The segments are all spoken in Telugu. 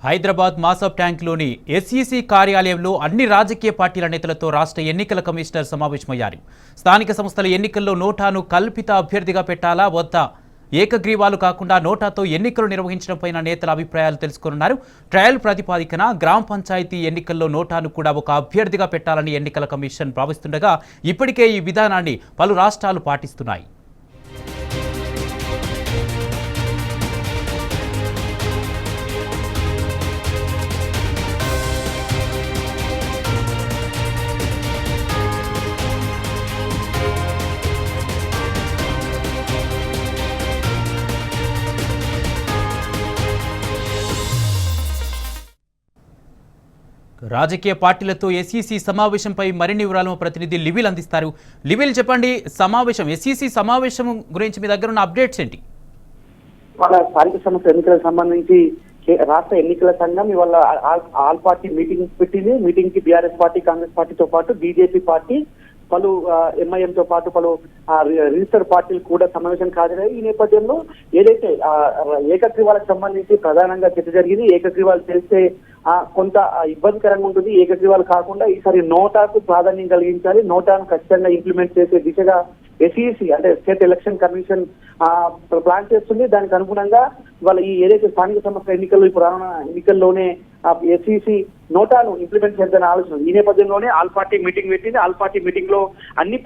హైదరాబాద్ మాసబ్ ట్యాంక్లోని ఎస్ఈసీ కార్యాలయంలో అన్ని రాజకీయ పార్టీల నేతలతో రాష్ట్ర ఎన్నికల కమిషనర్ సమావేశమయ్యారు. స్థానిక సంస్థల ఎన్నికల్లో నోటాను కల్పిత అభ్యర్థిగా పెట్టాలా వద్దా, ఏకగ్రీవాలు కాకుండా నోటాతో ఎన్నికలు నిర్వహించడంపై నేతల అభిప్రాయాలు తెలుసుకున్నారు. ట్రయల్ ప్రాతిపదికన గ్రామ పంచాయతీ ఎన్నికల్లో నోటాను కూడా ఒక అభ్యర్థిగా పెట్టాలని ఎన్నికల కమిషన్ భావిస్తుండగా ఇప్పటికే ఈ విధానాన్ని పలు రాష్ట్రాలు పాటిస్తున్నాయి. రాజకీయ పార్టీలతో ఎస్ఈసీ సమావేశంపై మరిన్ని వివరాలను ప్రతినిధి లివిల్ అందిస్తారు. లివిల్ చెప్పండి, సమావేశం ఎస్ఈసీ సమావేశం గురించి మీ దగ్గర ఉన్న అప్డేట్స్ ఏంటి? మన స్థానిక సంస్థ ఎన్నికలకు సంబంధించి రాష్ట్ర ఎన్నికల సంఘం ఇవాళ ఆల్ పార్టీ మీటింగ్ పెట్టింది. మీటింగ్ కి బీఆర్ఎస్ పార్టీ, కాంగ్రెస్ పార్టీతో పాటు బీజేపీ పార్టీ, పలు ఎంఐఎం తో పాటు పలు రిజిస్టర్ పార్టీలు కూడా సమావేశం హాజరయ్యాయి. ఈ నేపథ్యంలో ఏదైతే ఏకగ్రీవాలకు సంబంధించి ప్రధానంగా చర్చ జరిగింది. ఏకగ్రీవాలు చేస్తే కొంత ఇబ్బందికరంగా ఉంటుంది. ఏకగ్రీవాలు కాకుండా ఈసారి నోటాకు ప్రాధాన్యం కలిగించాలి, నోటాను ఖచ్చితంగా ఇంప్లిమెంట్ చేసే దిశగా ఎస్ఈసీ అంటే స్టేట్ ఎలక్షన్ కమిషన్ ప్లాన్ చేస్తుంది. దానికి అనుగుణంగా వాళ్ళ ఈ ఏదైతే స్థానిక సంస్థల ఎన్నికల్లో ఇప్పుడు ఎన్నికల్లోనే ఎస్ఈసీ నోటాను ఇంప్లిమెంట్ చేయాలని ఆలోచన. ఈ నేపథ్యంలోనే ఆల్ పార్టీ మీటింగ్ పెట్టింది. ఆల్ పార్టీ మీటింగ్ లో అన్ని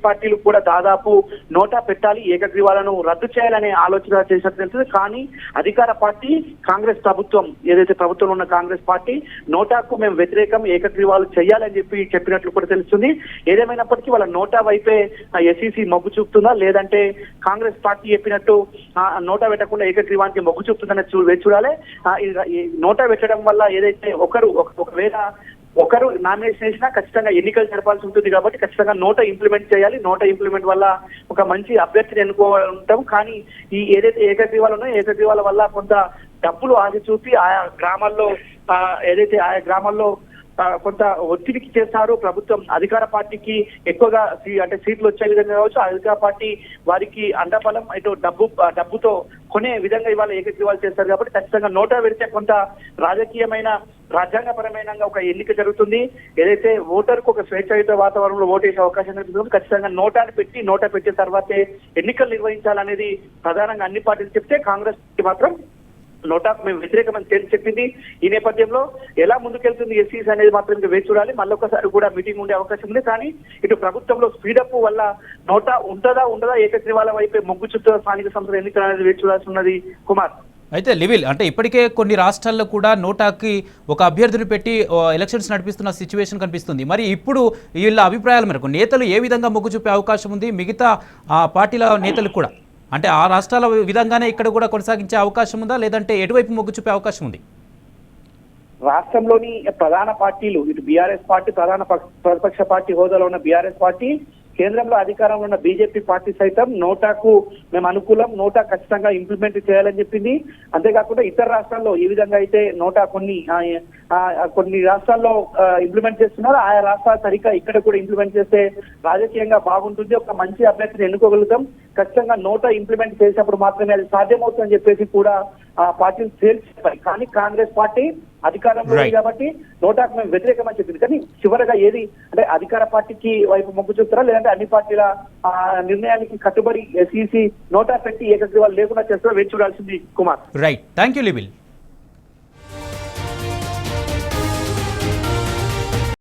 పార్టీలు కూడా దాదాపు నోటా పెట్టాలి, ఏకగ్రీవాలను రద్దు చేయాలనే ఆలోచన చేసినట్టు తెలుస్తుంది. కానీ అధికార పార్టీ కాంగ్రెస్ ప్రభుత్వం, ఏదైతే ప్రభుత్వంలో ఉన్న కాంగ్రెస్ పార్టీ నోటాకు మేము వ్యతిరేకం, ఏకగ్రీవాలు చేయాలని చెప్పినట్లు కూడా తెలుస్తుంది. ఏదేమైనప్పటికీ వాళ్ళ నోటా వైపే ఎస్ఈసీ మొగ్గు చూపుతుందా, లేదంటే కాంగ్రెస్ పార్టీ చెప్పినట్టు నోటా పెట్టకుండా ఏకగ్రీవానికి మొగ్గు చూపుతుందని చూడాలి. నోటా పెట్టడం వల్ల ఏదైతే ఒకవేళ ఒకరు నామినేషన్ వేసినా ఖచ్చితంగా ఎన్నికలు జరపాల్సి ఉంటుంది. కాబట్టి ఖచ్చితంగా నోటా ఇంప్లిమెంట్ చేయాలి. నోటా ఇంప్లిమెంట్ వల్ల ఒక మంచి అభ్యర్థిని ఎన్నుకోవాలంటాం. కానీ ఈ ఏదైతే ఏకగ్రీవాలు ఉన్నాయో ఏకగ్రీవాల వల్ల కొంత డబ్బులు ఆశ చూపి ఆయా గ్రామాల్లో కొంత ఒత్తిడికి చేస్తారు. ప్రభుత్వం అధికార పార్టీకి ఎక్కువగా సీట్లు వచ్చే విధంగా కావచ్చు, అధికార పార్టీ వారికి అండబలం ఇటు డబ్బుతో కొనే విధంగా ఇవాళ ఏకగ్రీవాలు చేస్తారు. కాబట్టి ఖచ్చితంగా నోటా పెడితే కొంత రాజ్యాంగపరమైన ఒక ఎన్నిక జరుగుతుంది. ఏదైతే ఓటర్కు ఒక స్వేచ్ఛాయుత వాతావరణంలో ఓటేసే అవకాశం కనిపిస్తుంది. ఖచ్చితంగా నోటా పెట్టిన తర్వాతే ఎన్నికలు నిర్వహించాలనేది ప్రధానంగా అన్ని పార్టీలు చెప్తే, కాంగ్రెస్ పార్టీ మాత్రం నోటాకు మేము వ్యతిరేకమని తేల్చి చెప్పింది. ఈ నేపథ్యంలో ఎలా ముందుకెళ్తుంది ఎస్ఈసీ అనేది మాత్రం ఇంకా వేచి చూడాలి. మళ్ళొకసారి కూడా మీటింగ్ ఉండే అవకాశం ఉంది. కానీ ఇటు ప్రభుత్వంలో స్పీడప్ వల్ల నోటా ఉండదా ఏకగ్రీవాల వైపే మొగ్గు చుట్టూ స్థానిక సంస్థల ఎన్నికలు అనేది వేచి చూడాల్సి ఉన్నది. కుమార్, అయితే లివిల్ అంటే ఇప్పటికే కొన్ని రాష్ట్రాల్లో కూడా నోటాకి ఒక అభ్యర్థిని పెట్టి ఎలక్షన్స్ నడిపిస్తున్న సిచ్యువేషన్ కనిపిస్తుంది. మరి ఇప్పుడు వీళ్ళ అభిప్రాయాల మేరకు నేతలు ఏ విధంగా మొగ్గు చూపే అవకాశం ఉంది? మిగతా పార్టీల నేతలు కూడా అంటే ఆ రాష్ట్రాల విధంగానే ఇక్కడ కూడా కొనసాగించే అవకాశం ఉందా, లేదంటే ఎటువైపు మొగ్గు చూపే అవకాశం ఉంది? రాష్ట్రంలోని ప్రధాన పార్టీలు, ఇటు బీఆర్ఎస్ పార్టీ ప్రధాన ప్రతిపక్ష పార్టీ హోదాలో ఉన్న బీఆర్ఎస్ పార్టీ, కేంద్రంలో అధికారంలో ఉన్న బీజేపీ పార్టీ సైతం నోటాకు మేము అనుకూలం, నోటా ఖచ్చితంగా ఇంప్లిమెంట్ చేయాలని చెప్పింది. అంతేకాకుండా ఇతర రాష్ట్రాల్లో ఈ విధంగా అయితే నోటా కొన్ని రాష్ట్రాల్లో ఇంప్లిమెంట్ చేస్తున్నారు. ఆయా రాష్ట్రాల సరిగ్గా ఇక్కడ కూడా ఇంప్లిమెంట్ చేస్తే రాజకీయంగా బాగుంటుంది, ఒక మంచి అభ్యర్థిని ఎన్నుకోగలుగుతాం. ఖచ్చితంగా నోటా ఇంప్లిమెంట్ చేసినప్పుడు మాత్రమే అది సాధ్యమవుతుందని చెప్పేసి కూడా పార్టీలు తేల్చిపోయి. కానీ కాంగ్రెస్ పార్టీ అధికారంలో ఉంది కాబట్టి నోటాకు మేము వ్యతిరేకమని చెప్పింది. కానీ చివరగా ఏది అంటే అధికార పార్టీకి వైపు మొగ్గు చూస్తారా, లేదంటే అన్ని పార్టీల నిర్ణయానికి కట్టుబడి ఎస్ఈసీ నోటా పెట్టి ఏకగ్రీవాలు లేకుండా చేస్తారా వేచి చూడాల్సింది. Kumar, right, thank you లివిల్.